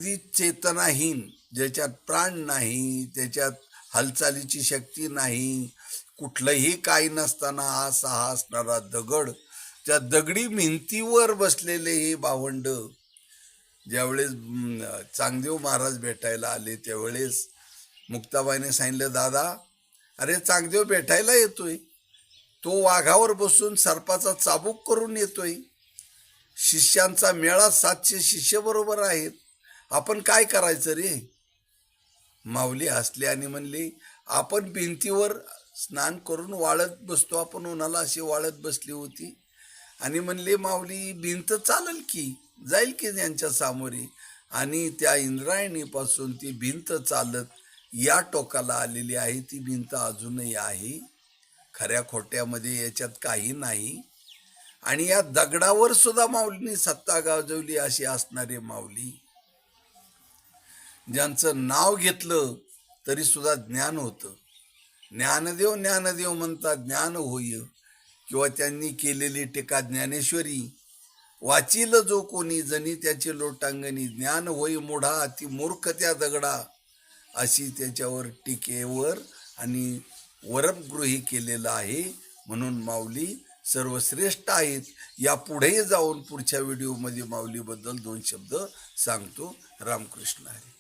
ती चेतनाहीन, ज्याच्यात प्राण नाही, त्याच्यात हालचालीची शक्ती नाही, कुठलंही काही नसताना हा असणारा दगड, त्या दगडी भिंतीवर बसलेले हे भावंड ज्यावेळेस चांगदेव महाराज भेटायला आले त्यावेळेस मुक्ताबाईने सांगितलं, दादा अरे चांगदेव भेटायला येतोय, तो वाघावर बसून सर्पाचा चाबूक करून येतोय, शिष्यांचा मेळा 700 शिष्य बरोबर आहेत, आपण काय करायचं रे. माऊली हसले आणि म्हणले, आपण भिंतीवर स्नान करून वाळत बसतो, आपण उन्हाला अशी वाळत बसली होती. आणि म्हणले, माऊली भिंत चालेल की, जाईल की त्यांच्या सामोरे. आणि त्या इंद्रायणीपासून ती भिंत चालत या टोकाला आलेली आहे. ती भिंत अजूनही आहे, खऱ्या खोट्यामध्ये याच्यात काही नाही. आणि या दगडावर सुद्धा माऊलींनी सत्ता गाजवली अशी असणारे माऊली, ज्यांचं नाव घेतलं तरी सुद्धा ज्ञान होतं. ज्ञानदेव ज्ञानदेव म्हणतात ज्ञान होय, किंवा त्यांनी केलेली टीका ज्ञानेश्वरी, वाचिल जो कोणी जनी त्याची लोटांगणी, ज्ञान होई मूढा अति मूर्ख त्या दगडा, अशी त्याच्यावर टीकेवर आणि वरमगृही केलेलं आहे. म्हणून माऊली सर्वश्रेष्ठ आहेत. या पुढे जाऊन पुढच्या व्हिडिओमध्ये माऊलीबद्दल 2 शब्द सांगतो. रामकृष्ण हरी.